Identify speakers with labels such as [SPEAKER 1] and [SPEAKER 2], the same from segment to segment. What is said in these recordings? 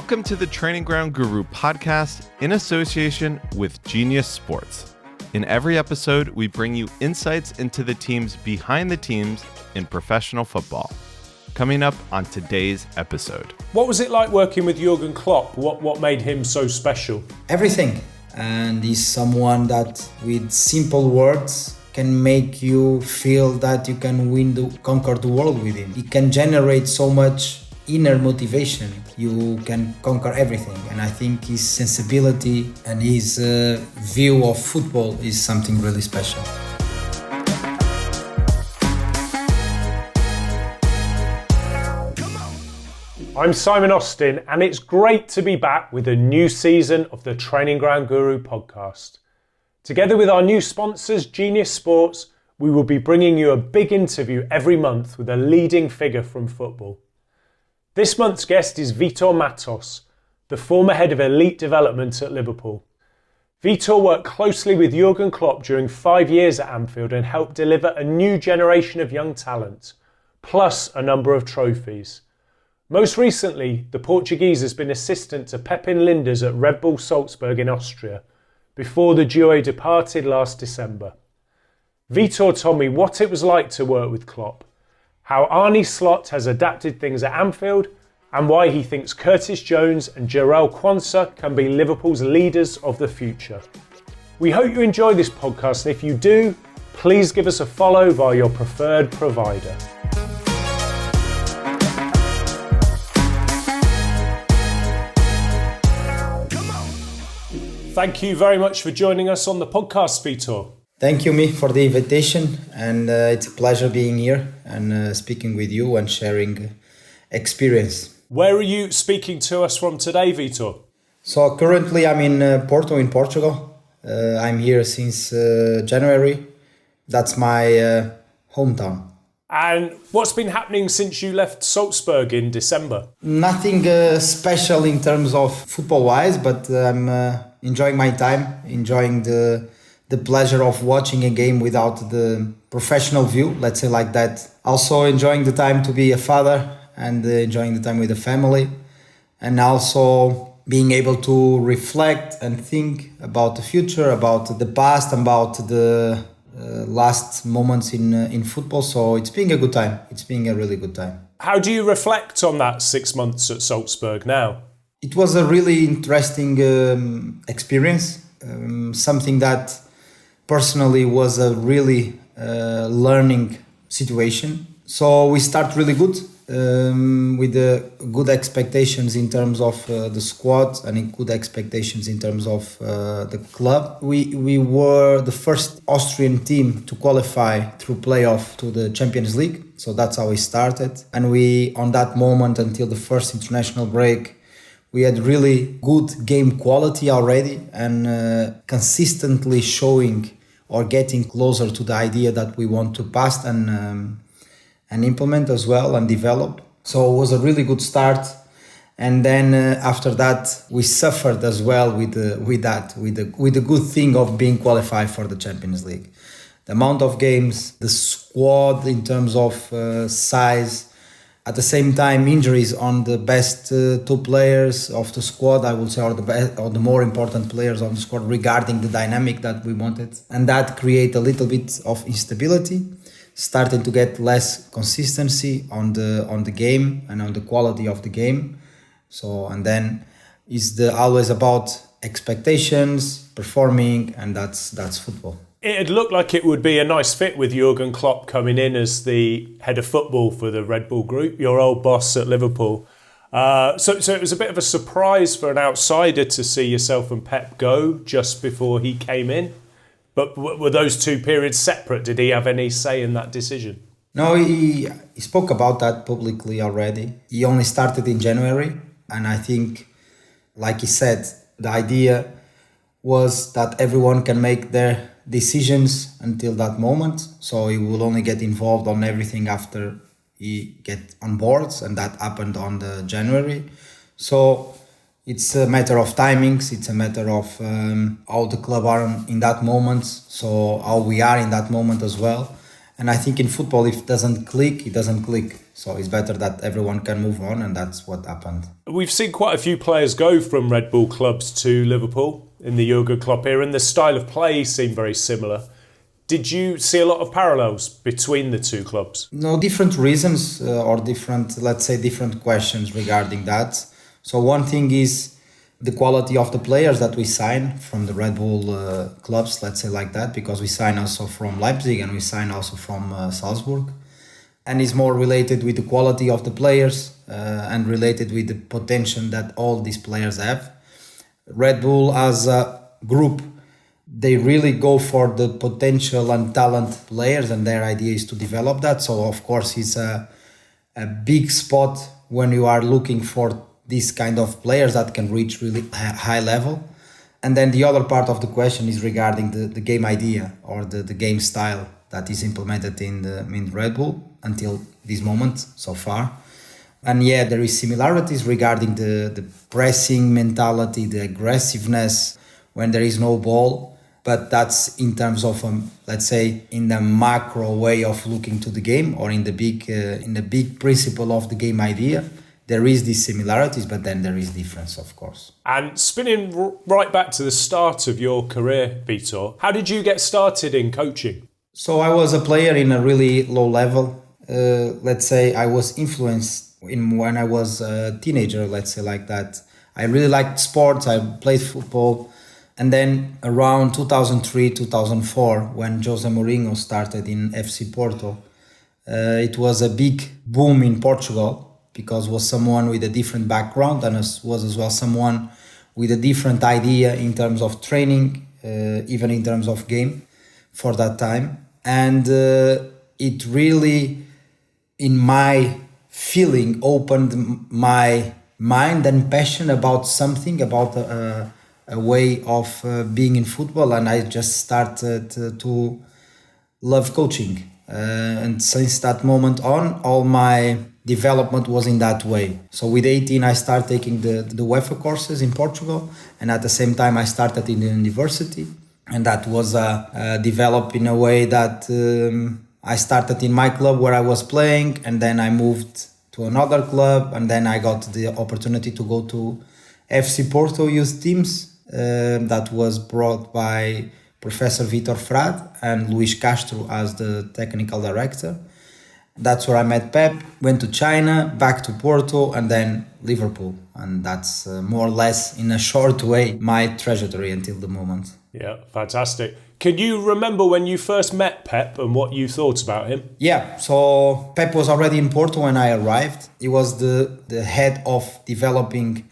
[SPEAKER 1] Welcome to the Training Ground Guru podcast in association with Genius Sports. In every episode, we bring you insights into the teams behind the teams in professional football. Coming up on today's episode.
[SPEAKER 2] What was it like working with Jurgen Klopp? What made him so special?
[SPEAKER 3] Everything. And he's someone that with simple words can make you feel that you can conquer the world with him. He can generate so much inner motivation. You can conquer everything. And I think his sensibility and his view of football is something really special.
[SPEAKER 2] I'm Simon Austin, and it's great to be back with a new season of the Training Ground Guru podcast. Together with our new sponsors, Genius Sports, we will be bringing you a big interview every month with a leading figure from football. This month's guest is Vitor Matos, the former head of elite development at Liverpool. Vitor worked closely with Jurgen Klopp during 5 years at Anfield and helped deliver a new generation of young talent, plus a number of trophies. Most recently, the Portuguese has been assistant to Pep Lijnders at Red Bull Salzburg in Austria, before the duo departed last December. Vitor told me what it was like to work with Klopp, how Arne Slot has adapted things at Anfield, and why he thinks Curtis Jones and Jarell Quansah can be Liverpool's leaders of the future. We hope you enjoy this podcast, and if you do, please give us a follow via your preferred provider. Thank you very much for joining us on the podcast, Vitor.
[SPEAKER 3] Thank you, me, for the invitation, and it's a pleasure being here and speaking with you and sharing experience.
[SPEAKER 2] Where are you speaking to us from today, Vitor?
[SPEAKER 3] So currently I'm in Porto in Portugal. I'm here since January. That's my hometown.
[SPEAKER 2] And what's been happening since you left Salzburg in December?
[SPEAKER 3] Nothing special in terms of football-wise, but I'm enjoying my time, enjoying the pleasure of watching a game without the professional view, let's say like that. Also enjoying the time to be a father and enjoying the time with the family, and also being able to reflect and think about the future, about the past, about the last moments in football. So it's been a good time. It's been a really good time.
[SPEAKER 2] How do you reflect on that 6 months at Salzburg now?
[SPEAKER 3] It was a really interesting experience, something that personally was a really learning situation. So we start really good with good expectations in terms of the squad and good expectations in terms of the club. We were the first Austrian team to qualify through playoff to the Champions League. So that's how we started. And we, on that moment until the first international break, we had really good game quality already and consistently showing or getting closer to the idea that we want to pass and implement as well and develop. So it was a really good start. And then after that, we suffered as well with the good thing of being qualified for the Champions League. The amount of games, the squad in terms of size, at the same time, injuries on the best two players of the squad, I would say, or the more important players on the squad regarding the dynamic that we wanted. And that created a little bit of instability, starting to get less consistency on the game and on the quality of the game. So, and then it's always about expectations, performing, and that's football.
[SPEAKER 2] It looked like it would be a nice fit with Jurgen Klopp coming in as the head of football for the Red Bull Group, your old boss at Liverpool. So it was a bit of a surprise for an outsider to see yourself and Pep go just before he came in. But were those two periods separate? Did he have any say in that decision?
[SPEAKER 3] No, he spoke about that publicly already. He only started in January. And I think, like he said, the idea was that everyone can make their decisions until that moment. So he will only get involved on everything after he get on boards, and that happened on the January. So it's a matter of timings. It's a matter of how the club are in that moment. So how we are in that moment as well. And I think in football, if it doesn't click, it doesn't click. So it's better that everyone can move on, and that's what happened.
[SPEAKER 2] We've seen quite a few players go from Red Bull clubs to Liverpool in the Jurgen Klopp era, and the style of play seemed very similar. Did you see a lot of parallels between the two clubs?
[SPEAKER 3] No, different reasons or different questions regarding that. So one thing is the quality of the players that we sign from the Red Bull clubs, let's say like that, because we sign also from Leipzig and we sign also from Salzburg. And it's more related with the quality of the players and related with the potential that all these players have. Red Bull as a group, they really go for the potential and talent players, and their idea is to develop that. So of course it's a big spot when you are looking for these kind of players that can reach really high level. And then the other part of the question is regarding the game idea or the game style that is implemented in Red Bull until this moment so far. And yeah, there is similarities regarding the pressing mentality, the aggressiveness when there is no ball. But that's in terms of, let's say, in the macro way of looking to the game, or in the big principle of the game idea. There is these similarities, but then there is difference, of course.
[SPEAKER 2] And spinning right back to the start of your career, Vitor, how did you get started in coaching?
[SPEAKER 3] So I was a player in a really low level. Let's say I was influenced when I was a teenager, let's say like that. I really liked sports, I played football. And then around 2003, 2004, when Jose Mourinho started in FC Porto, it was a big boom in Portugal, because was someone with a different background and was as well someone with a different idea in terms of training, even in terms of game for that time. And it really, in my feeling, opened my mind and passion about something, about a way of being in football. And I just started to love coaching. And since that moment on, all my development was in that way. So with 18, I started taking the UEFA courses in Portugal. And at the same time, I started in the university. And that was developed in a way that I started in my club where I was playing. And then I moved to another club. And then I got the opportunity to go to FC Porto youth teams. That was brought by Professor Vitor Frade and Luis Castro as the technical director. That's where I met Pep, went to China, back to Porto, and then Liverpool. And that's more or less, in a short way, my trajectory until the moment.
[SPEAKER 2] Yeah, fantastic. Can you remember when you first met Pep and what you thought about him?
[SPEAKER 3] Yeah, so Pep was already in Porto when I arrived. He was the head of developing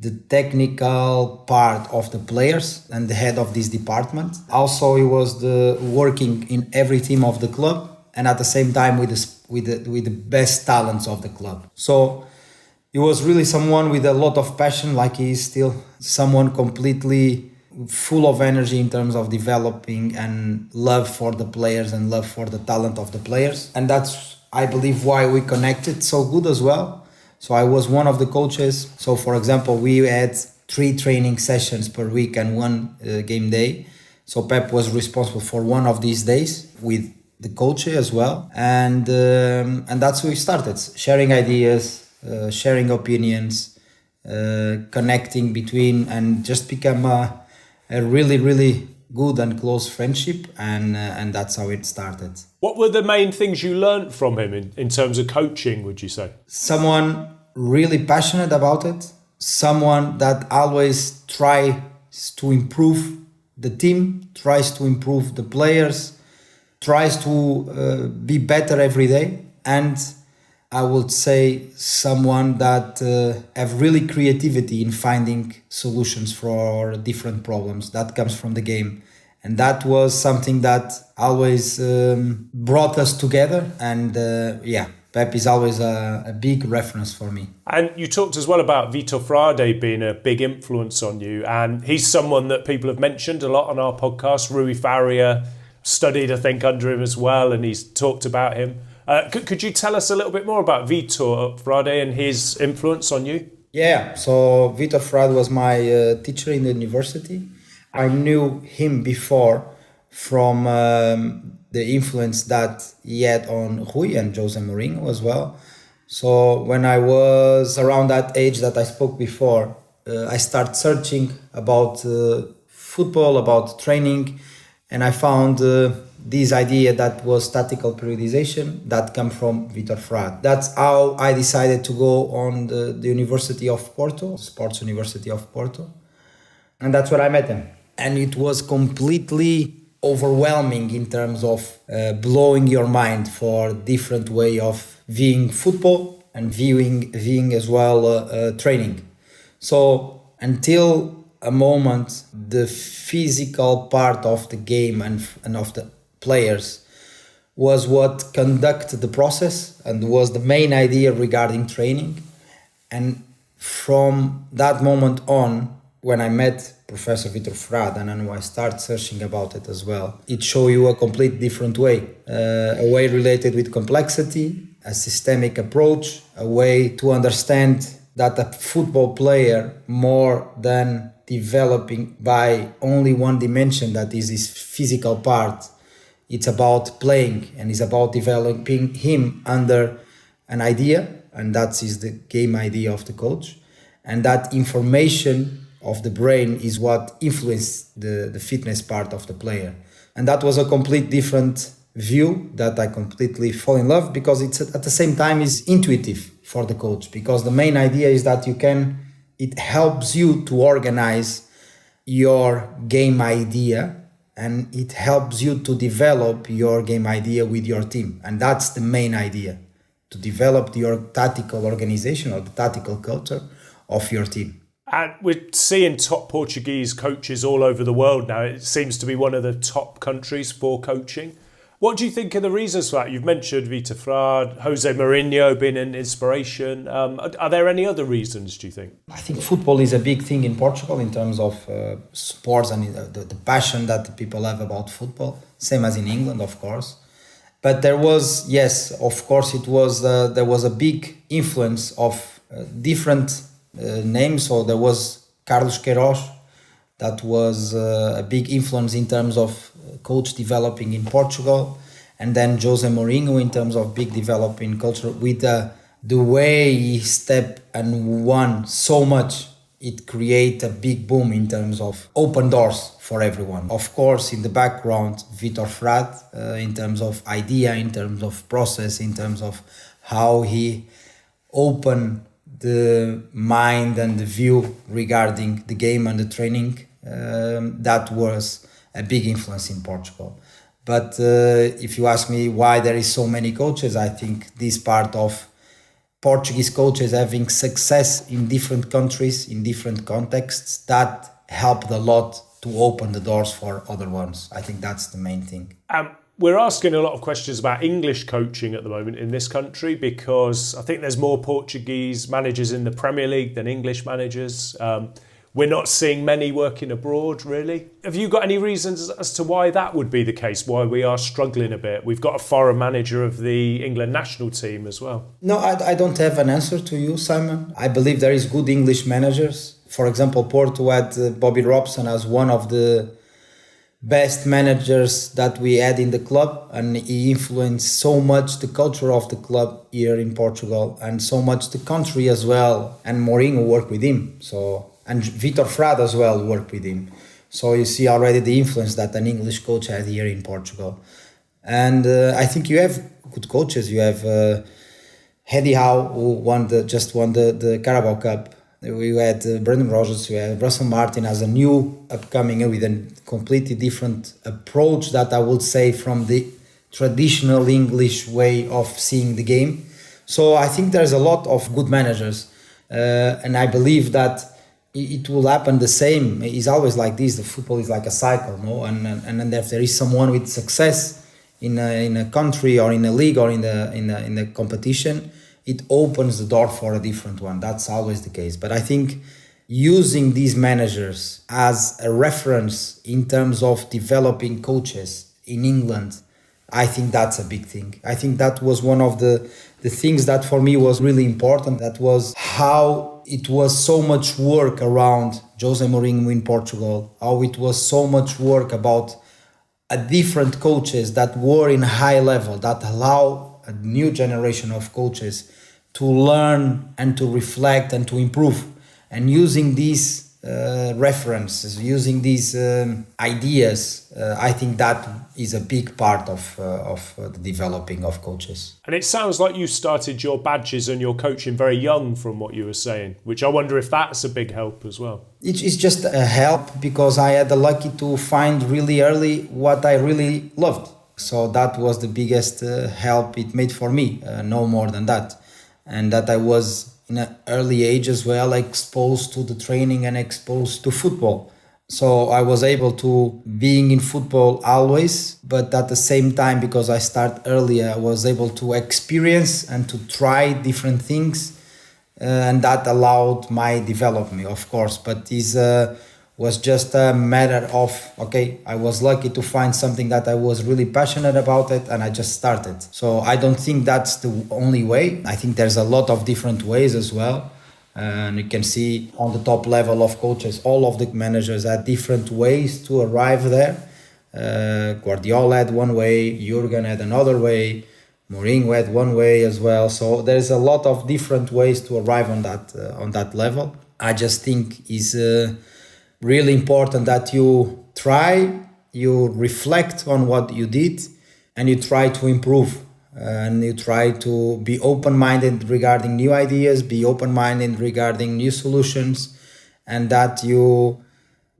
[SPEAKER 3] the technical part of the players and the head of this department. Also, he was working in every team of the club, and at the same time with the best talents of the club. So he was really someone with a lot of passion, like he is still someone completely full of energy in terms of developing and love for the players and love for the talent of the players. And that's, I believe, why we connected so good as well. So I was one of the coaches. So for example, we had 3 training sessions per week and 1 game day. So Pep was responsible for one of these days with the coach as well. And that's how we started, sharing ideas, sharing opinions, connecting between, and just become a really, really good and close friendship. And that's how it started.
[SPEAKER 2] What were the main things you learned from him in terms of coaching, would you say?
[SPEAKER 3] Someone really passionate about it. Someone that always tries to improve the team, tries to improve the players, tries to be better every day. And I would say someone that have really creativity in finding solutions for different problems that comes from the game. And that was something that always brought us together. And Pep is always a big reference for me.
[SPEAKER 2] And you talked as well about Vitor Frade being a big influence on you. And he's someone that people have mentioned a lot on our podcast. Rui Faria studied, I think, under him as well, and he's talked about him. Could you tell us a little bit more about Vitor Frade and his influence on you?
[SPEAKER 3] Yeah, so Vitor Frade was my teacher in the university. I knew him before from the influence that he had on Rui and Jose Mourinho as well. So when I was around that age that I spoke before, I started searching about football, about training, and I found this idea that was tactical periodization that came from Vitor Frade. That's how I decided to go on the University of Porto, Sports University of Porto. And that's where I met him. And it was completely overwhelming in terms of blowing your mind for different way of viewing football and viewing as well training. So until a moment, the physical part of the game and of the players was what conducted the process and was the main idea regarding training. And from that moment on, when I met Professor Vitor Frade and then I started searching about it as well, it showed you a complete different way, a way related with complexity, a systemic approach, a way to understand that a football player, more than developing by only one dimension, that is his physical part, it's about playing and it's about developing him under an idea, and that is the game idea of the coach. And that information of the brain is what influenced the fitness part of the player. And that was a complete different view that I completely fall in love, because it's at the same time is intuitive for the coach, because the main idea is that it helps you to organize your game idea and it helps you to develop your game idea with your team. And that's the main idea, to develop your tactical organization or the tactical culture of your team.
[SPEAKER 2] And we're seeing top Portuguese coaches all over the world now. It seems to be one of the top countries for coaching. What do you think are the reasons for that? You've mentioned Vitor Frade, Jose Mourinho being an inspiration. Are there any other reasons, do you think?
[SPEAKER 3] I think football is a big thing in Portugal in terms of sports and the passion that the people have about football. Same as in England, of course. But there was, yes, of course, there was a big influence of different names. So there was Carlos Queiroz, that was a big influence in terms of coach developing in Portugal, and then Jose Mourinho in terms of big developing culture with the way he stepped and won so much. It created a big boom in terms of open doors for everyone. Of course, in the background, Vitor Frade, in terms of idea, in terms of process, in terms of how he opened the mind and the view regarding the game and the training, that was a big influence in Portugal. But if you ask me why there is so many coaches, I think this part of Portuguese coaches having success in different countries, in different contexts, that helped a lot to open the doors for other ones. I think that's the main thing.
[SPEAKER 2] We're asking a lot of questions about English coaching at the moment in this country, because I think there's more Portuguese managers in the Premier League than English managers. We're not seeing many working abroad, really. Have you got any reasons as to why that would be the case, why we are struggling a bit? We've got a foreign manager of the England national team as well.
[SPEAKER 3] No, I don't have an answer to you, Simon. I believe there is good English managers. For example, Porto had Bobby Robson as one of the best managers that we had in the club, and he influenced so much the culture of the club here in Portugal and so much the country as well. And Mourinho worked with him, and Vitor Frade as well worked with him. So you see already the influence that an English coach had here in Portugal. And I think you have good coaches. You have Eddie Howe, who just won the Carabao Cup. We had Brendan Rodgers, we had Russell Martin as a new upcoming with a completely different approach that I would say from the traditional English way of seeing the game. So I think there's a lot of good managers, and I believe that it will happen the same. It's always like this. The football is like a cycle, no? And if there is someone with success in a country or in a league or in the competition, it opens the door for a different one. That's always the case. But I think using these managers as a reference in terms of developing coaches in England, I think that's a big thing. I think that was one of the things that for me was really important. That was how it was so much work around Jose Mourinho in Portugal, how it was so much work about different coaches that were in high level, that allow a new generation of coaches to learn and to reflect and to improve. And using these references, using these ideas, I think that is a big part of the developing of coaches.
[SPEAKER 2] And it sounds like you started your badges and your coaching very young from what you were saying, which I wonder if that's a big help as well.
[SPEAKER 3] It's just a help because I had the lucky to find really early what I really loved. So that was the biggest help it made for me, no more than that. And that I was in an early age as well exposed to the training and exposed to football. So I was able to being in football always, but at the same time, because I start earlier, I was able to experience and to try different things, and that allowed my development, of course. But this was just a matter of, okay, I was lucky to find something that I was really passionate about it, and I just started. So I don't think that's the only way. I think there's a lot of different ways as well. And you can see on the top level of coaches, all of the managers had different ways to arrive there. Guardiola had one way, Jurgen had another way, Mourinho had one way as well. So there's a lot of different ways to arrive on that level. I just think is really important that you try, you reflect on what you did, and you try to improve. And you try to be open-minded regarding new ideas, be open-minded regarding new solutions, and that you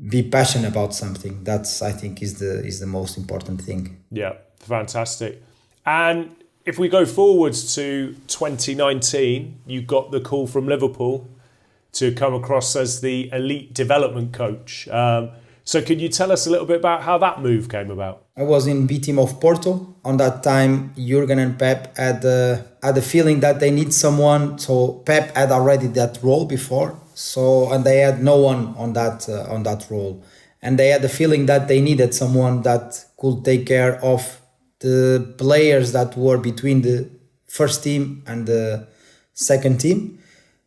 [SPEAKER 3] be passionate about something. That's, I think, is the most important thing.
[SPEAKER 2] Yeah, fantastic. And if we go forwards to 2019, you got the call from Liverpool to come across as the elite development coach. So could you tell us a little bit about how that move came about?
[SPEAKER 3] I was in B team of Porto. On that time, Jurgen and Pep had the feeling that they need someone. So Pep had already that role before. And they had no one on that role. And they had the feeling that they needed someone that could take care of the players that were between the first team and the second team.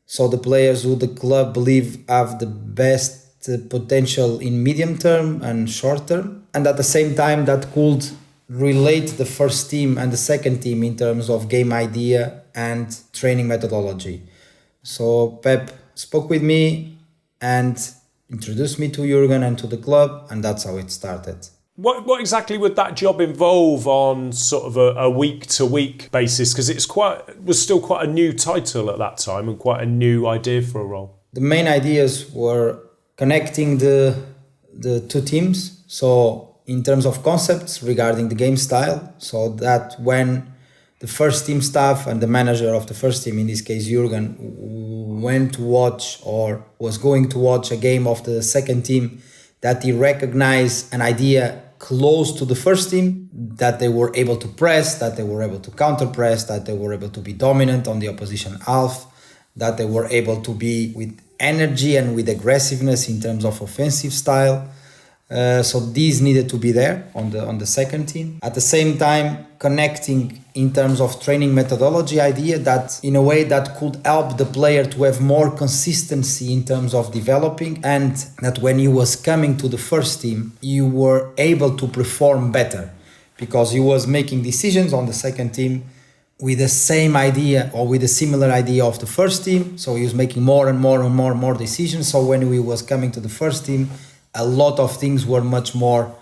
[SPEAKER 3] So the players who the club believe have the best potential in medium term and short term, and at the same time that could relate the first team and the second team in terms of game idea and training methodology. So Pep spoke with me and introduced me to Jurgen and to the club, and that's how it started.
[SPEAKER 2] What exactly would that job involve on sort of a week-to-week basis? Because it was still quite a new title at that time and quite a new idea for a role.
[SPEAKER 3] The main ideas were connecting the two teams. So in terms of concepts regarding the game style, so that when the first team staff and the manager of the first team, in this case Jurgen, went to watch or was going to watch a game of the second team, that he recognized an idea close to the first team, that they were able to press, that they were able to counter press, that they were able to be dominant on the opposition half, that they were able to be with energy and with aggressiveness in terms of offensive style. So these needed to be there on the second team. At the same time, connecting in terms of training methodology idea that in a way that could help the player to have more consistency in terms of developing, and that when he was coming to the first team, you were able to perform better because he was making decisions on the second team with the same idea or with a similar idea of the first team. So he was making more and more decisions. So when we was coming to the first team, a lot of things were much more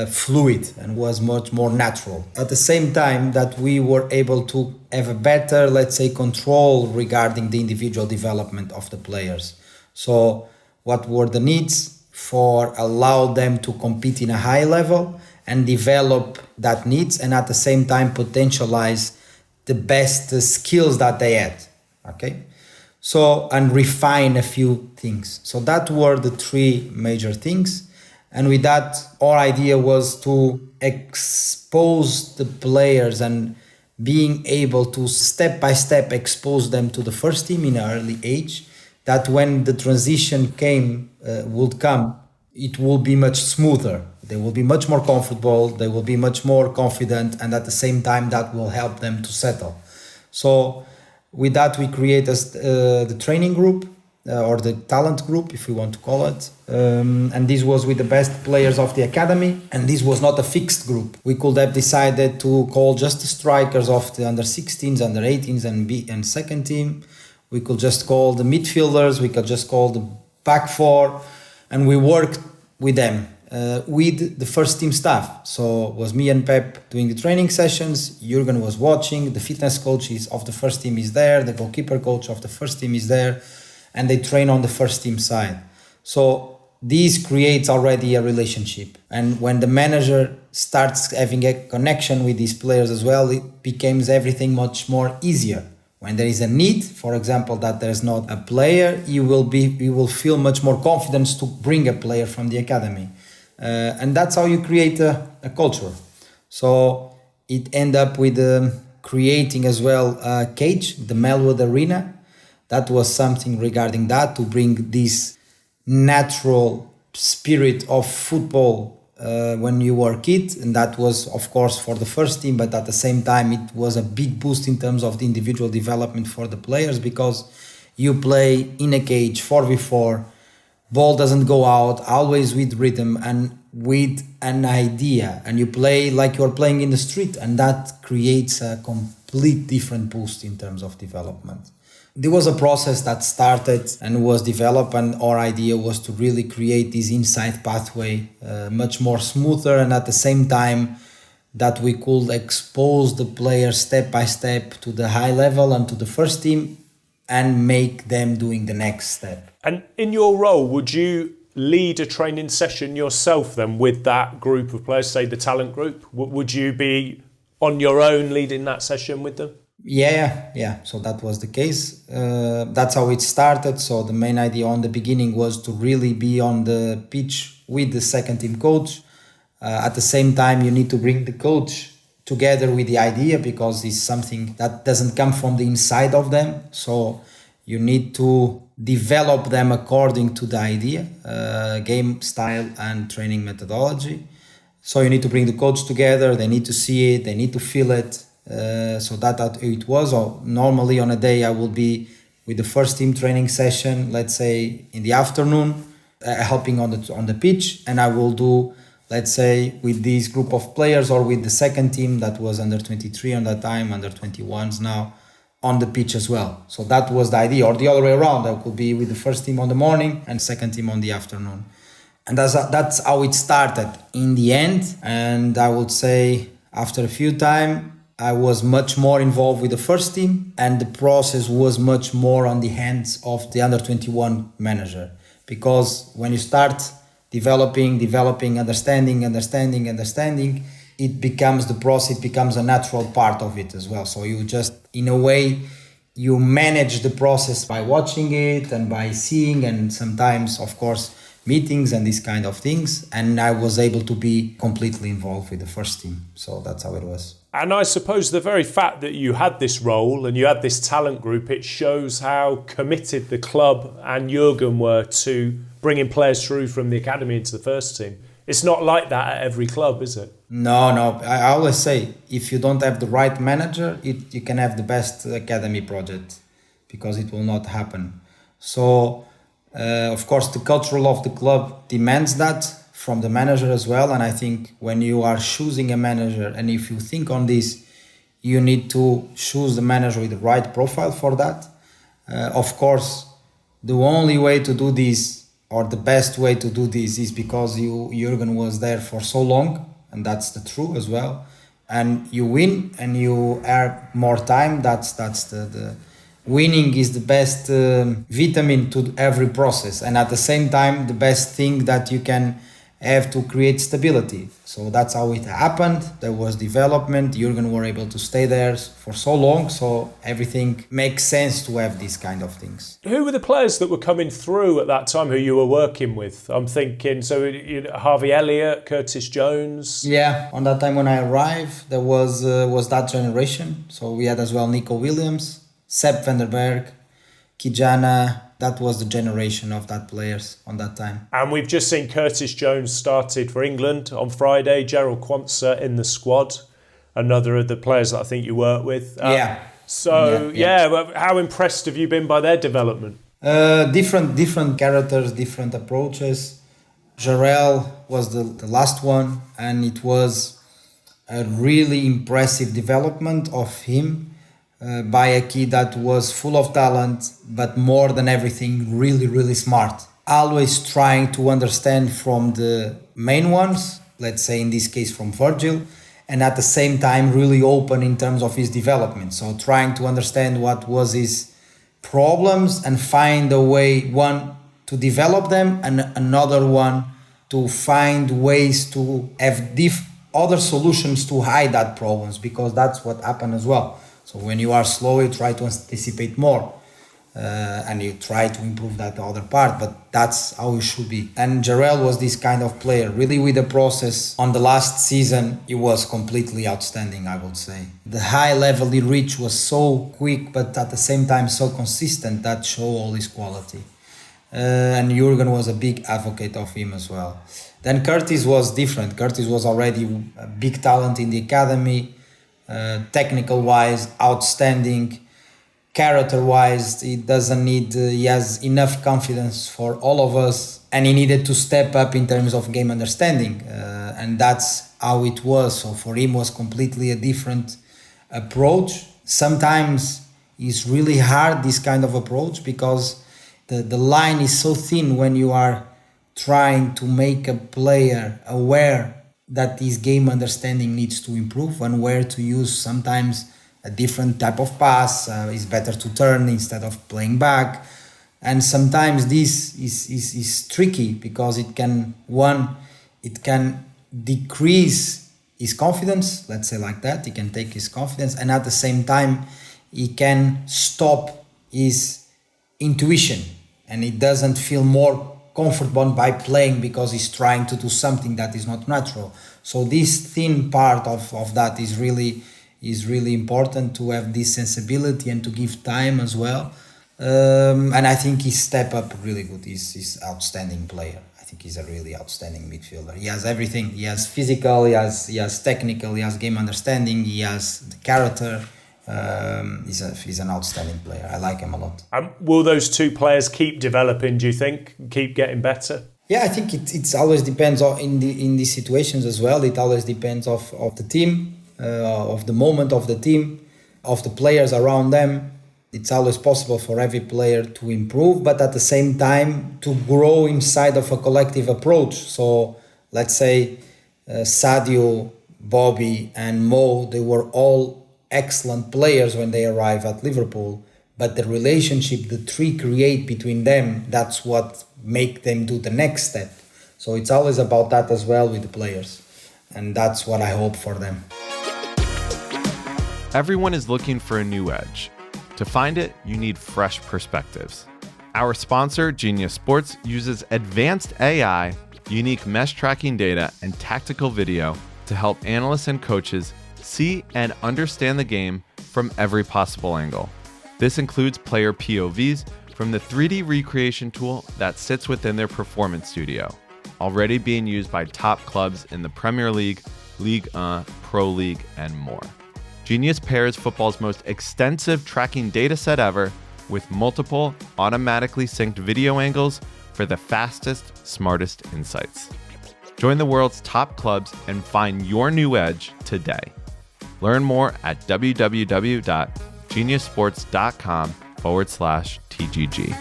[SPEAKER 3] fluid and was much more natural. At the same time that we were able to have a better, let's say, control regarding the individual development of the players. So what were the needs for allow them to compete in a high level and develop that needs, and at the same time potentialize the best skills that they had, okay? So, and refine a few things. So that were the three major things. And with that, our idea was to expose the players and being able to step by step expose them to the first team in an early age, that when the transition would come, it will be much smoother. They will be much more comfortable, they will be much more confident, and at the same time that will help them to settle. So with that we created the training group, or the talent group, if we want to call it. And this was with the best players of the academy. And this was not a fixed group. We could have decided to call just the strikers of the under 16s, under 18s and second team. We could just call the midfielders. We could just call the back four. And we worked with them, with the first team staff. So it was me and Pep doing the training sessions. Jurgen was watching. The fitness coach of the first team is there. The goalkeeper coach of the first team is there. And they train on the first team side. So this creates already a relationship. And when the manager starts having a connection with these players as well, it becomes everything much more easier. When there is a need, for example, that there's not a player, you will feel much more confidence to bring a player from the academy. And that's how you create a culture. So it end up with creating as well a cage, the Melwood Arena. That was something regarding that, to bring this natural spirit of football when you were a kid. And that was, of course, for the first team, but at the same time, it was a big boost in terms of the individual development for the players, because you play in a cage 4v4, ball doesn't go out, always with rhythm and with an idea. And you play like you're playing in the street, and that creates a complete different boost in terms of development. There was a process that started and was developed, and our idea was to really create this inside pathway, much more smoother, and at the same time that we could expose the players step by step to the high level and to the first team and make them doing the next step.
[SPEAKER 2] And in your role, would you lead a training session yourself then with that group of players, say the talent group? Would you be on your own leading that session with them?
[SPEAKER 3] Yeah. So that was the case. That's how it started. So the main idea on the beginning was to really be on the pitch with the second team coach. At the same time, you need to bring the coach together with the idea, because it's something that doesn't come from the inside of them. So you need to develop them according to the idea, game style and training methodology. So you need to bring the coach together. They need to see it. They need to feel it. So that it was. Or normally on a day I will be with the first team training session, let's say in the afternoon, helping on the pitch, and I will do, let's say, with this group of players or with the second team that was under 23 on that time, under 21s now, on the pitch as well. So that was the idea, or the other way around. I could be with the first team on the morning and second team on the afternoon. And that's how it started in the end. And I would say after a few time, I was much more involved with the first team, and the process was much more on the hands of the under 21 manager. Because when you start developing, understanding, it becomes the process, it becomes a natural part of it as well. So you just, in a way, you manage the process by watching it and by seeing, and sometimes, of course, meetings and these kind of things. And I was able to be completely involved with the first team. So that's how it was.
[SPEAKER 2] And I suppose the very fact that you had this role and you had this talent group, it shows how committed the club and Jurgen were to bringing players through from the academy into the first team. It's not like that at every club, is it?
[SPEAKER 3] No. I always say, if you don't have the right manager, you can have the best academy project, because it will not happen. So, of course, the culture of the club demands that from the manager as well. And I think when you are choosing a manager, and if you think on this, you need to choose the manager with the right profile for that. Of course, the only way to do this, or the best way to do this, is because Jurgen was there for so long, and that's the truth as well. And you win, and you have more time. That's the winning is the best vitamin to every process, and at the same time, the best thing that you can have to create stability. So that's how it happened. There was development. Jurgen were able to stay there for so long, so everything makes sense to have these kind of things.
[SPEAKER 2] Who were the players that were coming through at that time who you were working with? I'm thinking, Harvey Elliott, Curtis Jones.
[SPEAKER 3] Yeah, on that time when I arrived, there was that generation. So we had as well Nico Williams, Sepp van der Berg, Kijana. That was the generation of that players on that time.
[SPEAKER 2] And we've just seen Curtis Jones started for England on Friday. Jarell Quansah in the squad, another of the players that I think you work with.
[SPEAKER 3] Yeah.
[SPEAKER 2] So, how impressed have you been by their development?
[SPEAKER 3] Different characters, different approaches. Jarell was the last one, and it was a really impressive development of him by a kid that was full of talent, but more than everything, really, really smart. Always trying to understand from the main ones, let's say in this case from Virgil, and at the same time really open in terms of his development. So trying to understand what was his problems and find a way, one, to develop them, and another one to find ways to have other solutions to hide that problems, because that's what happened as well. So when you are slow, you try to anticipate more. And you try to improve that other part, but that's how it should be. And Jarell was this kind of player, really with the process. On the last season, he was completely outstanding, I would say. The high level he reached was so quick, but at the same time so consistent, that showed all his quality. And Jurgen was a big advocate of him as well. Then Curtis was different. Curtis was already a big talent in the academy, technical-wise, outstanding. Character-wise, he doesn't need, he has enough confidence for all of us, and he needed to step up in terms of game understanding, and that's how it was. So for him was completely a different approach. Sometimes it's really hard, this kind of approach, because the line is so thin when you are trying to make a player aware that his game understanding needs to improve and where to use sometimes a different type of pass. It's better to turn instead of playing back. And sometimes this is tricky, because it can decrease his confidence, let's say like that. He can take his confidence, and at the same time, he can stop his intuition, and he doesn't feel more comfortable by playing because he's trying to do something that is not natural. So this thin part of that is really important, to have this sensibility and to give time as well. And I think he stepped up really good. He's outstanding player. I think he's a really outstanding midfielder. He has everything. He has physical, he has technical, he has game understanding, he has the character. He's an outstanding player. I like him a lot.
[SPEAKER 2] Will those two players keep developing, do you think? Keep getting better?
[SPEAKER 3] Yeah, I think it always depends in these situations as well. It always depends of the team. Of the moment of the team, of the players around them. It's always possible for every player to improve, but at the same time to grow inside of a collective approach. So let's say Sadio, Bobby and Mo, they were all excellent players when they arrived at Liverpool, but the relationship the three create between them, that's what make them do the next step. So it's always about that as well with the players, and that's what I hope for them.
[SPEAKER 1] Everyone is looking for a new edge. To find it, you need fresh perspectives. Our sponsor, Genius Sports, uses advanced AI, unique mesh tracking data, and tactical video to help analysts and coaches see and understand the game from every possible angle. This includes player POVs from the 3D recreation tool that sits within their performance studio, already being used by top clubs in the Premier League, Ligue 1, Pro League, and more. Genius pairs football's most extensive tracking dataset ever with multiple automatically synced video angles for the fastest, smartest insights. Join the world's top clubs and find your new edge today. Learn more at www.geniussports.com/TGG.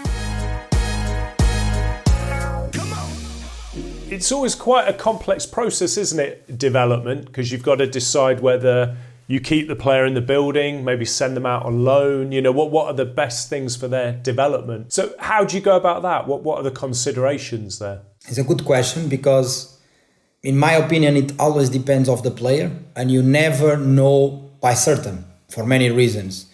[SPEAKER 2] It's always quite a complex process, isn't it, development? Because you've got to decide whether you keep the player in the building, maybe send them out on loan. You know, what are the best things for their development? So how do you go about that? What are the considerations there?
[SPEAKER 3] It's a good question, because in my opinion, it always depends on the player, and you never know by certain for many reasons.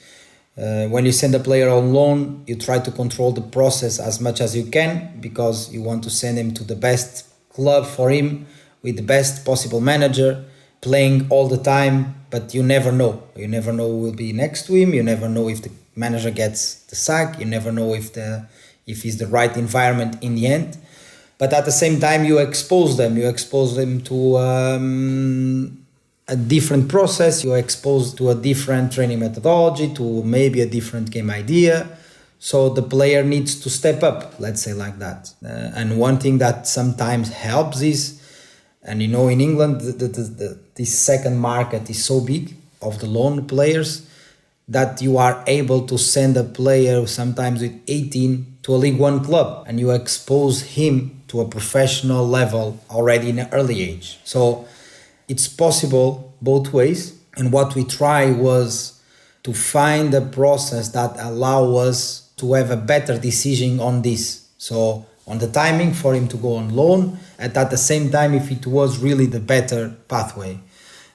[SPEAKER 3] When you send a player on loan, you try to control the process as much as you can, because you want to send him to the best club for him with the best possible manager, playing all the time, but you never know. You never know who will be next to him. You never know if the manager gets the sack. You never know if it's the right environment in the end. But at the same time, you expose them. You expose them to a different process. You expose to a different training methodology, to maybe a different game idea. So the player needs to step up, let's say like that. And one thing that sometimes helps is, and in England, this second market is so big of the loan players that you are able to send a player sometimes with 18 to a League One club, and you expose him to a professional level already in an early age. So it's possible both ways. And what we try was to find a process that allow us to have a better decision on this. So on the timing for him to go on loan, and at the same time if it was really the better pathway.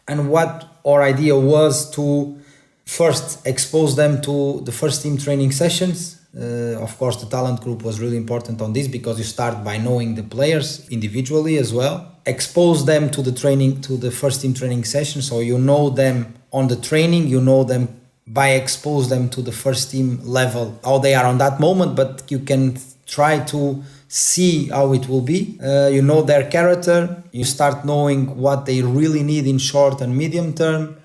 [SPEAKER 3] And what our idea was to first expose them to the first team training sessions. Of course, the talent group was really important on this because you start by knowing the players individually as well. Expose them to the first team training session, so you know them on the training, you know them by expose them to the first team level, how they are on that moment, but you can try to see how it will be. You know their character, you start knowing what they really need in short and medium term.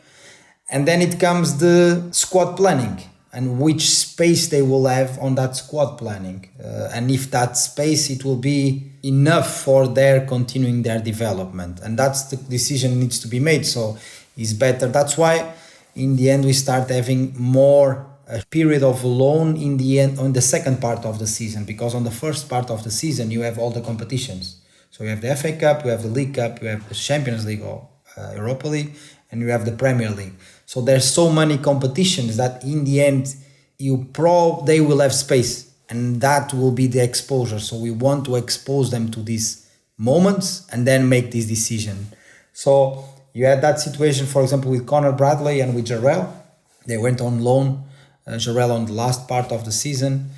[SPEAKER 3] And then it comes the squad planning and which space they will have on that squad planning. And if that space, it will be enough for their continuing their development. And that's the decision needs to be made. So it's better. That's why in the end we start having more a period of loan in the end on the second part of the season, because on the first part of the season you have all the competitions. So you have the FA Cup, you have the League Cup, you have the Champions League or Europa League, and you have the Premier League. So there's so many competitions that in the end they will have space, and that will be the exposure. So we want to expose them to these moments and then make this decision. So you had that situation, for example, with Conor Bradley and with Jarell. They went on loan, Jarell on the last part of the season,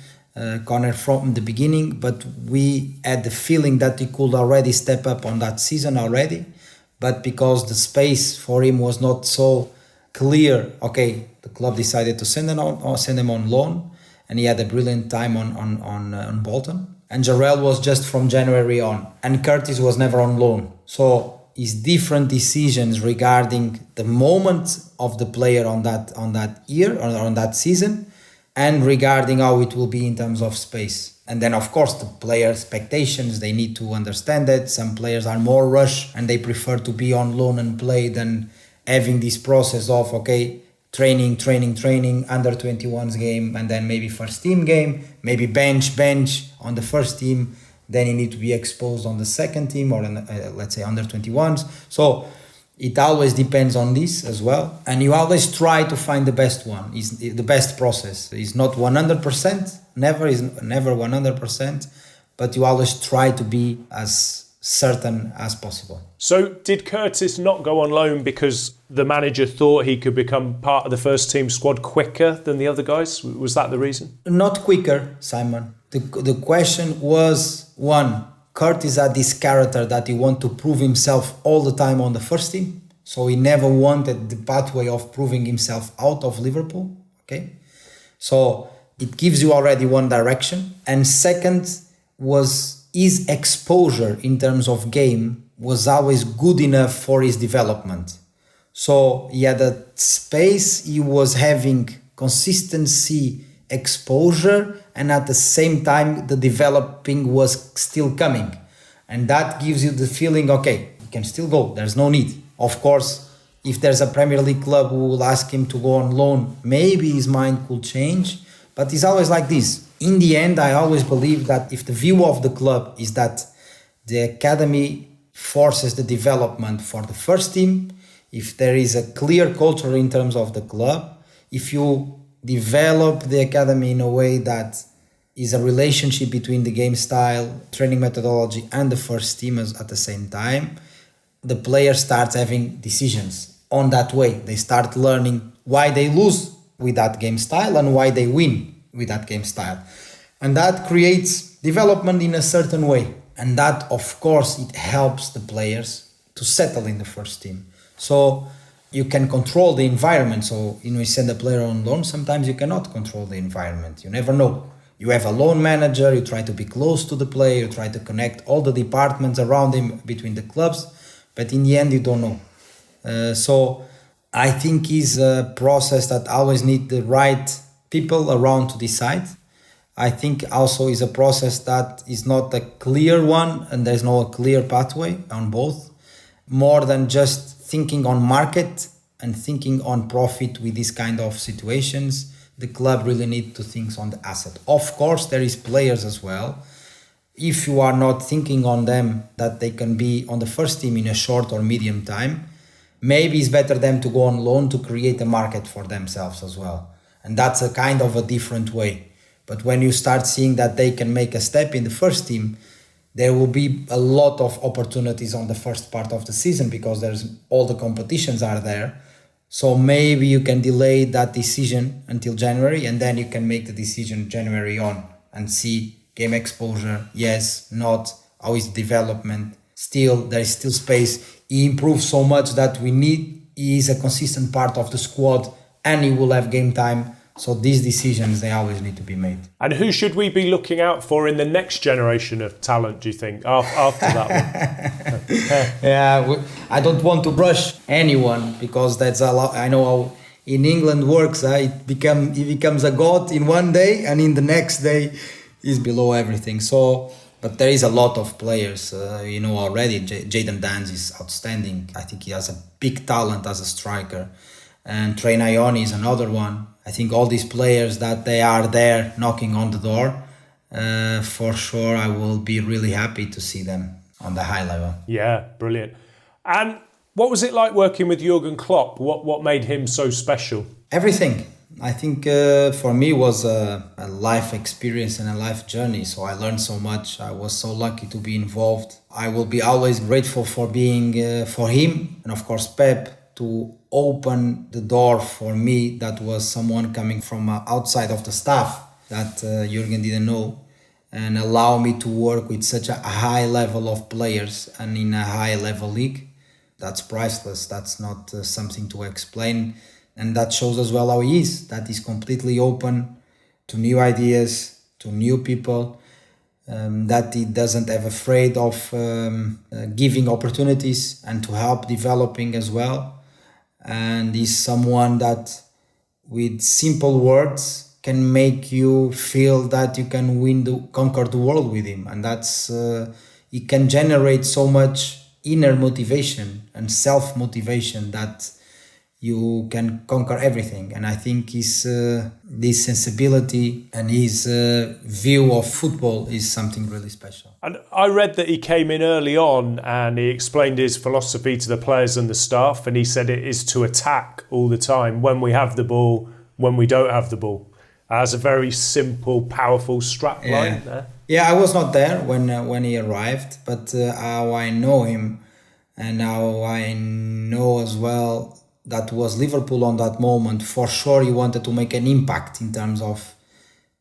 [SPEAKER 3] Conor from the beginning, but we had the feeling that he could already step up on that season already. But because the space for him was not so clear, okay, the club decided to send him on loan, and he had a brilliant time on Bolton. And Jarell was just from January on, and Curtis was never on loan. So his different decisions regarding the moment of the player on that year or on that season, and regarding how it will be in terms of space. And then, of course, the player expectations, they need to understand that some players are more rush and they prefer to be on loan and play than having this process of, okay, training, under 21s game, and then maybe first team game, maybe bench on the first team, then you need to be exposed on the second team or let's say under 21s. So it always depends on this as well. And you always try to find the best one, is the best process. It's not 100%, never 100%, but you always try to be as certain as possible.
[SPEAKER 2] So did Curtis not go on loan because the manager thought he could become part of the first team squad quicker than the other guys? Was that the reason?
[SPEAKER 3] Not quicker, Simon. The question was, one, Curtis had this character that he wanted to prove himself all the time on the first team. So he never wanted the pathway of proving himself out of Liverpool. Okay. So it gives you already one direction. And second was his exposure in terms of game was always good enough for his development. So he had a space, he was having consistency, exposure, and at the same time the developing was still coming. And that gives you the feeling, okay, you can still go, there's no need. Of course, if there's a Premier League club who will ask him to go on loan, maybe his mind could change, but it's always like this. In the end, I always believe that if the view of the club is that the academy forces the development for the first team, if there is a clear culture in terms of the club, if you develop the academy in a way that is a relationship between the game style, training methodology, and the first team at the same time, the player starts having decisions on that way. They start learning why they lose with that game style and why they win with that game style. And that creates development in a certain way. And that, of course, it helps the players to settle in the first team. So you can control the environment. So, you send a player on loan, sometimes you cannot control the environment. You never know. You have a loan manager, you try to be close to the player, you try to connect all the departments around him between the clubs, but in the end you don't know. So I think it's a process that always need the right people around to decide. I think also is a process that is not a clear one and there's no clear pathway on both. More than just thinking on market and thinking on profit with these kind of situations, the club really needs to think on the asset. Of course, there is players as well. If you are not thinking on them that they can be on the first team in a short or medium time, maybe it's better them to go on loan to create a market for themselves as well. And that's a kind of a different way. But when you start seeing that they can make a step in the first team, there will be a lot of opportunities on the first part of the season because there's all the competitions are there. So maybe you can delay that decision until January and then you can make the decision January on and see game exposure, yes, not, how is development. Still, there is still space. He improved so much that he is a consistent part of the squad and he will have game time. So these decisions, they always need to be made.
[SPEAKER 2] And who should we be looking out for in the next generation of talent, do you think, after that one?
[SPEAKER 3] Yeah, I don't want to brush anyone because that's a lot. I know how in England works. He becomes a god in one day and in the next day he's below everything. So, but there is a lot of players, already. Jadon Danz is outstanding. I think he has a big talent as a striker. And Trey Ione is another one. I think all these players that they are there knocking on the door, for sure I will be really happy to see them on the high level.
[SPEAKER 2] Yeah, brilliant. And what was it like working with Jurgen Klopp? What made him so special?
[SPEAKER 3] Everything. I think for me was a life experience and a life journey. So I learned so much. I was so lucky to be involved. I will be always grateful for being for him and of course Pep to open the door for me. That was someone coming from outside of the staff that Jurgen didn't know and allow me to work with such a high level of players and in a high level league. That's priceless. That's not something to explain. And that shows as well how he is, that he's completely open to new ideas, to new people, that he doesn't have afraid of giving opportunities and to help developing as well. And he's someone that with simple words can make you feel that you can conquer the world with him. And that's, he can generate so much inner motivation and self-motivation that you can conquer everything. And I think his this sensibility and his view of football is something really special.
[SPEAKER 2] And I read that he came in early on and he explained his philosophy to the players and the staff, and he said it is to attack all the time, when we have the ball, when we don't have the ball. As a very simple, powerful strap line there.
[SPEAKER 3] Yeah, I was not there when he arrived, but how I know him and how I know as well that was Liverpool on that moment, for sure he wanted to make an impact in terms of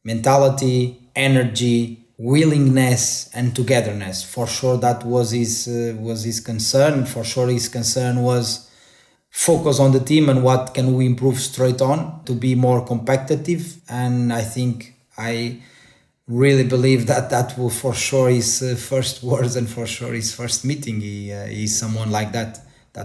[SPEAKER 3] mentality, energy, willingness and togetherness. For sure that was his concern. For sure his concern was focus on the team and what can we improve straight on to be more competitive. And I think I really believe that will for sure his first words and for sure his first meeting. He's someone like that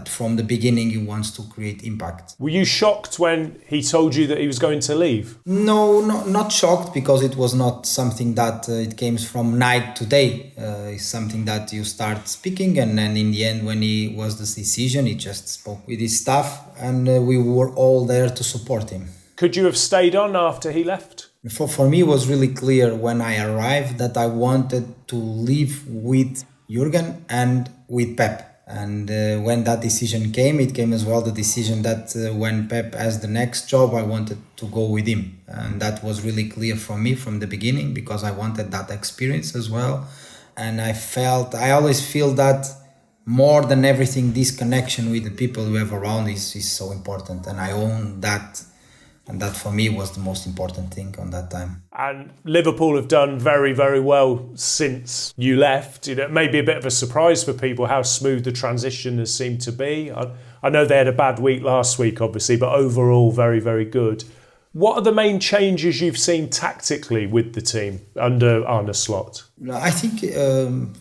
[SPEAKER 3] from the beginning he wants to create impact.
[SPEAKER 2] Were you shocked when he told you that he was going to leave?
[SPEAKER 3] No, not shocked, because it was not something that it came from night to day. It's something that you start speaking, and then in the end when he was the decision, he just spoke with his staff and we were all there to support him.
[SPEAKER 2] Could you have stayed on after he left?
[SPEAKER 3] For me it was really clear when I arrived that I wanted to live with Jurgen and with Pep. And when that decision came, it came as well the decision that when Pep has the next job, I wanted to go with him. And that was really clear for me from the beginning, because I wanted that experience as well. And I always feel that more than everything, this connection with the people we have around is so important. And I own that. And that for me was the most important thing on that time.
[SPEAKER 2] And Liverpool have done very, very well since you left. It may be a bit of a surprise for people how smooth the transition has seemed to be. I know they had a bad week last week, obviously, but overall very, very good. What are the main changes you've seen tactically with the team under Arne Slot?
[SPEAKER 3] I think,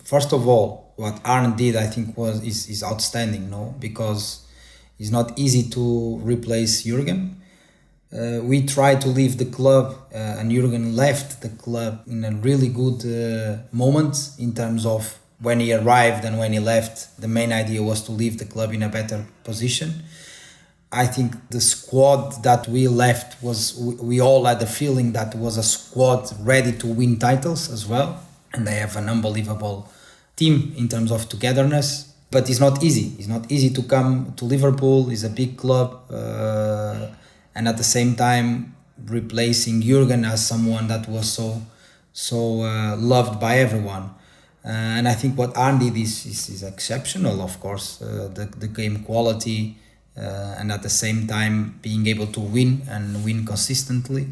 [SPEAKER 3] first of all, what Arne did, I think, is outstanding, no? Because it's not easy to replace Jurgen. We tried to leave the club, and Jurgen left the club in a really good moment in terms of when he arrived and when he left. The main idea was to leave the club in a better position. I think the squad that we left we all had the feeling that was a squad ready to win titles as well. And they have an unbelievable team in terms of togetherness. But it's not easy. It's not easy to come to Liverpool. It's a big club. And at the same time, replacing Jurgen as someone that was so loved by everyone. And I think what Arne did is exceptional, of course. The game quality, and at the same time being able to win and win consistently,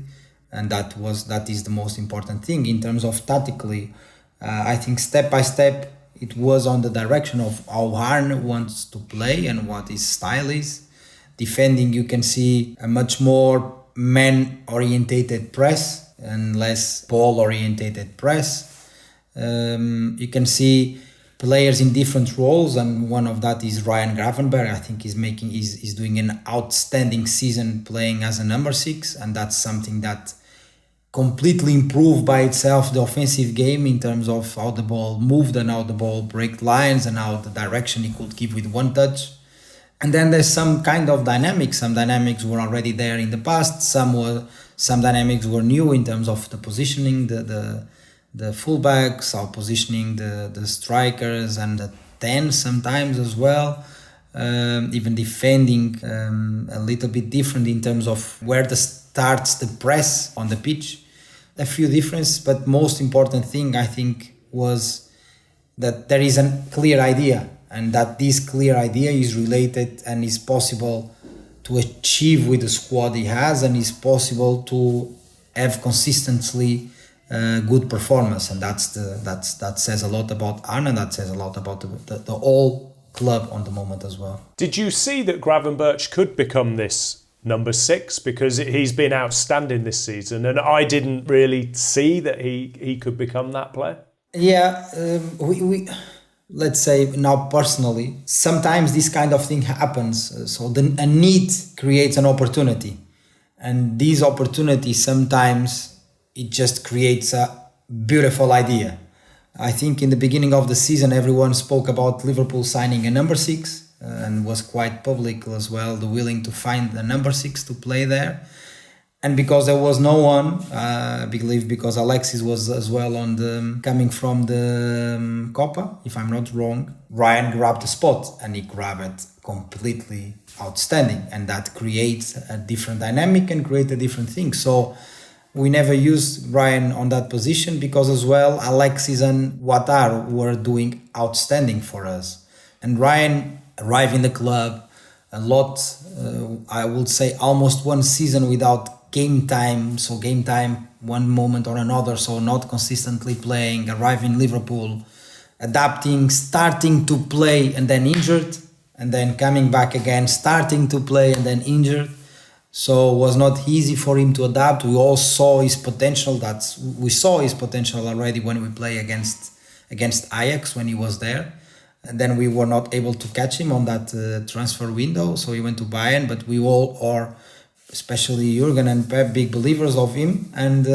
[SPEAKER 3] and that is the most important thing in terms of tactically. I think step by step it was on the direction of how Arne wants to play and what his style is. Defending, you can see a much more man-orientated press and less ball-orientated press. You can see players in different roles, and one of that is Ryan Gravenberch. I think he's doing an outstanding season playing as a number 6, and that's something that completely improved by itself the offensive game in terms of how the ball moved and how the ball break lines and how the direction he could give with one touch. And then there's some kind of dynamics. Some dynamics were already there in the past. Some dynamics were new in terms of the positioning, the fullbacks, our positioning, the strikers and the 10 sometimes as well. Even defending a little bit different in terms of where starts the press on the pitch. A few differences, but most important thing I think was that there is a clear idea, and that this clear idea is related and is possible to achieve with the squad he has, and is possible to have consistently good performance, and that says a lot about Arne, that says a lot about the whole club on the moment as well.
[SPEAKER 2] Did you see that Gravenberch could become this number 6, because he's been outstanding this season, and I didn't really see that he could become that player?
[SPEAKER 3] Yeah, we let's say now personally, sometimes this kind of thing happens. So a need creates an opportunity, and these opportunities sometimes it just creates a beautiful idea. I think in the beginning of the season, everyone spoke about Liverpool signing a number 6. And was quite public as well, the willing to find the number 6 to play there. And because there was no one, I believe because Alexis was as well coming from the Copa, if I'm not wrong, Ryan grabbed the spot, and he grabbed it completely outstanding. And that creates a different dynamic and create a different thing. So we never used Ryan on that position because as well, Alexis and Ouattara were doing outstanding for us. And Ryan arrived in the club a lot, I would say almost one season without game time. So game time, one moment or another, so not consistently playing, arrived in Liverpool, adapting, starting to play and then injured, and then coming back again, starting to play and then injured. So it was not easy for him to adapt. We all saw his potential. We saw his potential already when we play against Ajax when he was there. And then we were not able to catch him on that transfer window. So he went to Bayern, but we all are, especially Jurgen and Pep, big believers of him. And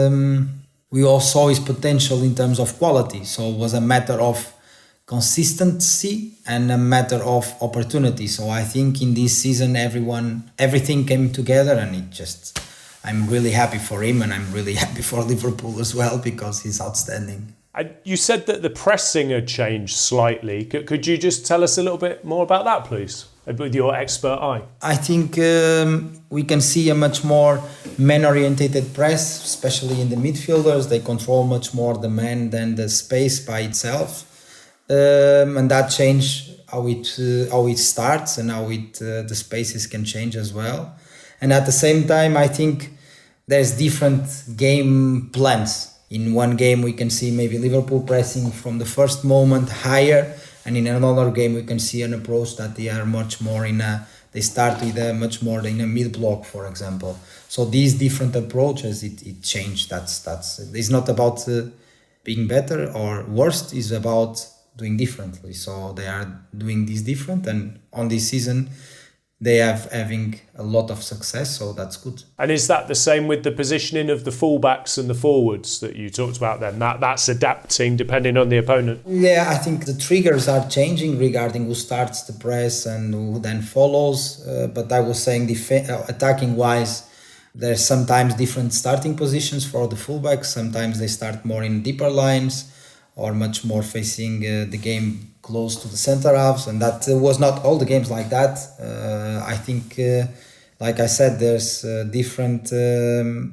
[SPEAKER 3] we all saw his potential in terms of quality. So it was a matter of consistency and a matter of opportunity. So I think in this season, everything came together, and I'm really happy for him, and I'm really happy for Liverpool as well, because he's outstanding.
[SPEAKER 2] You said that the pressing had changed slightly. Could you just tell us a little bit more about that, please, with your expert eye?
[SPEAKER 3] I think we can see a much more man-orientated press, especially in the midfielders. They control much more the man than the space by itself. And that changed how it starts and how the spaces can change as well. And at the same time, I think there's different game plans. In one game, we can see maybe Liverpool pressing from the first moment higher, and in another game, we can see an approach that they are much more they start with much more in a mid block, for example. So these different approaches, it changed. It's not about being better or worse. It's about doing differently. So they are doing this different, and on this season, they have having a lot of success, so that's good.
[SPEAKER 2] And is that the same with the positioning of the fullbacks and the forwards that you talked about then? That's adapting depending on the opponent?
[SPEAKER 3] Yeah, I think the triggers are changing regarding who starts the press and who then follows. But I was saying attacking-wise, there's sometimes different starting positions for the fullbacks. Sometimes they start more in deeper lines or much more facing the game close to the center halves, and that was not all the games like that. I think, like I said, there's different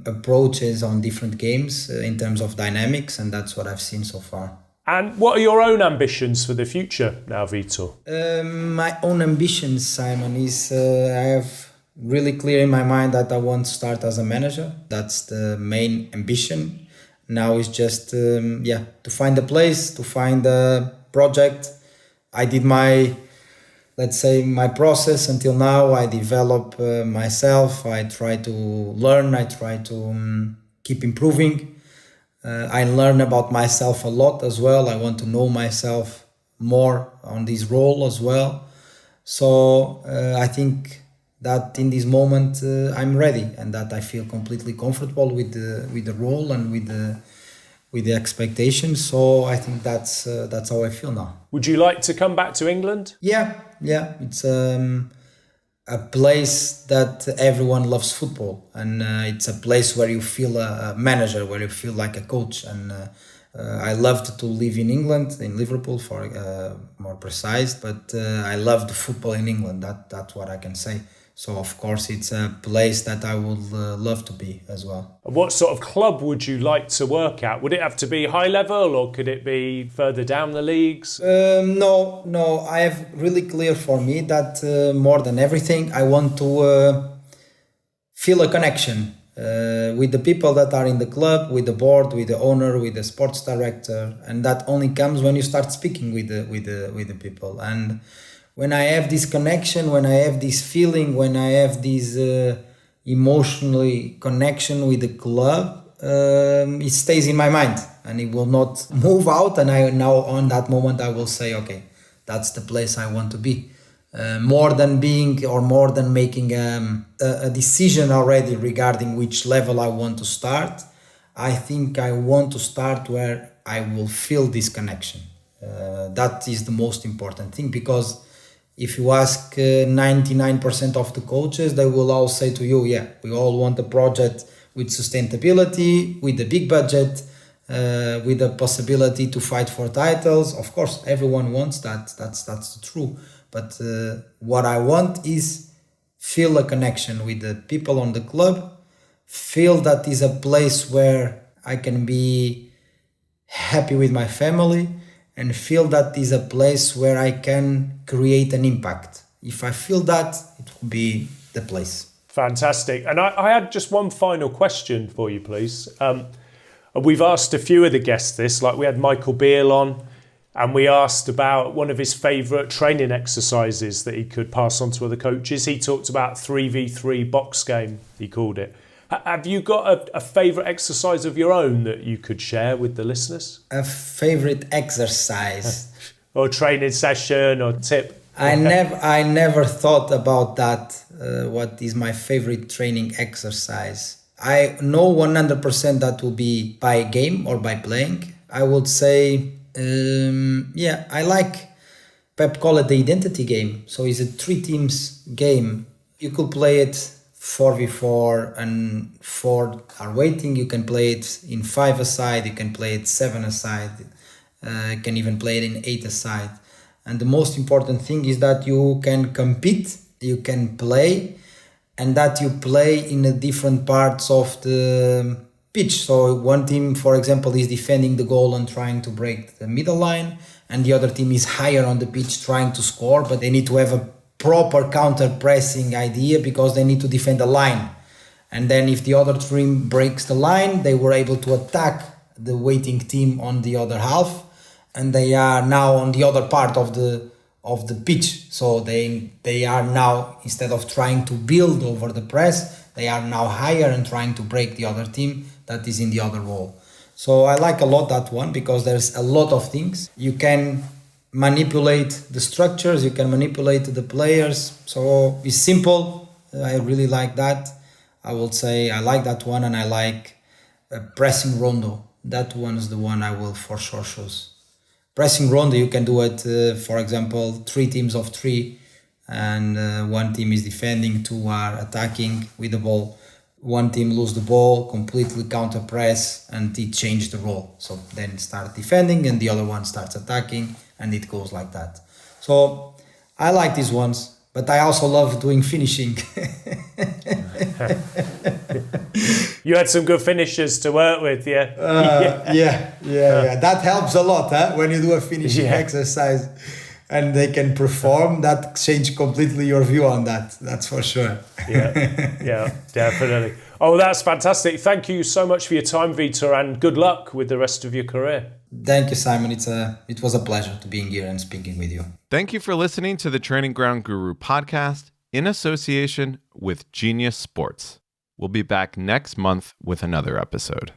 [SPEAKER 3] approaches on different games in terms of dynamics, and that's what I've seen so far.
[SPEAKER 2] And what are your own ambitions for the future now, Vitor?
[SPEAKER 3] My own ambitions, Simon, is I have really clear in my mind that I want to start as a manager. That's the main ambition. Now it's just to find a place, to find a project. I did my process until now. I develop myself. I try to learn. I try to keep improving. I learn about myself a lot as well. I want to know myself more on this role as well. So I think that in this moment I'm ready, and that I feel completely comfortable with the role and with the expectations. So I think that's how I feel now.
[SPEAKER 2] Would you like to come back to England?
[SPEAKER 3] Yeah. It's a place that everyone loves football, and it's a place where you feel a manager, where you feel like a coach. And I loved to live in England, in Liverpool for more precise, but I loved football in England. That's what I can say. So, of course, it's a place that I would love to be as well.
[SPEAKER 2] What sort of club would you like to work at? Would it have to be high level, or could it be further down the leagues?
[SPEAKER 3] No. I have really clear for me that more than everything, I want to feel a connection with the people that are in the club, with the board, with the owner, with the sports director. And that only comes when you start speaking with the people. And when I have this connection, when I have this feeling, when I have this emotionally connection with the club, it stays in my mind and it will not move out. And I now on that moment I will say, okay, that's the place I want to be. More than making a decision already regarding which level I want to start, I think I want to start where I will feel this connection. That is the most important thing, because if you ask 99% of the coaches, they will all say to you, yeah, we all want a project with sustainability, with a big budget, with the possibility to fight for titles. Of course, everyone wants that. That's true. But what I want is feel a connection with the people on the club, feel that is a place where I can be happy with my family, and feel that is a place where I can create an impact. If I feel that, it will be the place.
[SPEAKER 2] Fantastic. And I had just one final question for you, please. We've asked a few of the guests this, like we had Michael Beale on, and we asked about one of his favourite training exercises that he could pass on to other coaches. He talked about 3v3 box game, he called it. Have you got a favourite exercise of your own that you could share with the listeners?
[SPEAKER 3] A favourite exercise?
[SPEAKER 2] Or training session or tip?
[SPEAKER 3] I never thought about that. What is my favourite training exercise? I know 100% that will be by game or by playing. I would say, I like Pep call it the identity game. So it's a 3 teams game. You could play it 4v4 and 4 are waiting. You can play it in 5 aside, you can play it 7 aside, you can even play it in 8 aside. And the most important thing is that you can compete, you can play, and that you play in the different parts of the pitch. So one team, for example, is defending the goal and trying to break the middle line, and the other team is higher on the pitch trying to score, but they need to have a proper counter-pressing idea because they need to defend the line. And then if the other team breaks the line, they were able to attack the waiting team on the other half, and they are now on the other part of the pitch. So they are now, instead of trying to build over the press, they are now higher and trying to break the other team that is in the other wall. So I like a lot that one because there's a lot of things. You can manipulate the structures, you can manipulate the players. So it's simple. I really like that. I would say I like that one, and I like pressing rondo. That one is the one I will for sure choose. Pressing rondo, you can do it, for example, 3 teams of 3, and one team is defending, 2 are attacking with the ball. One team lose the ball, completely counter press, and it change the role. So then start defending, and the other one starts attacking, and it goes like that. So I like these ones. But I also love doing finishing.
[SPEAKER 2] You had some good finishers to work with, yeah?
[SPEAKER 3] Yeah. That helps a lot, huh? When you do a finishing exercise and they can perform, that changes completely your view on that. That's for sure.
[SPEAKER 2] Yeah, definitely. Oh, that's fantastic. Thank you so much for your time, Vitor, and good luck with the rest of your career.
[SPEAKER 3] Thank you, Simon. It was a pleasure to being here and speaking with you.
[SPEAKER 1] Thank you for listening to the Training Ground Guru podcast in association with Genius Sports. We'll be back next month with another episode.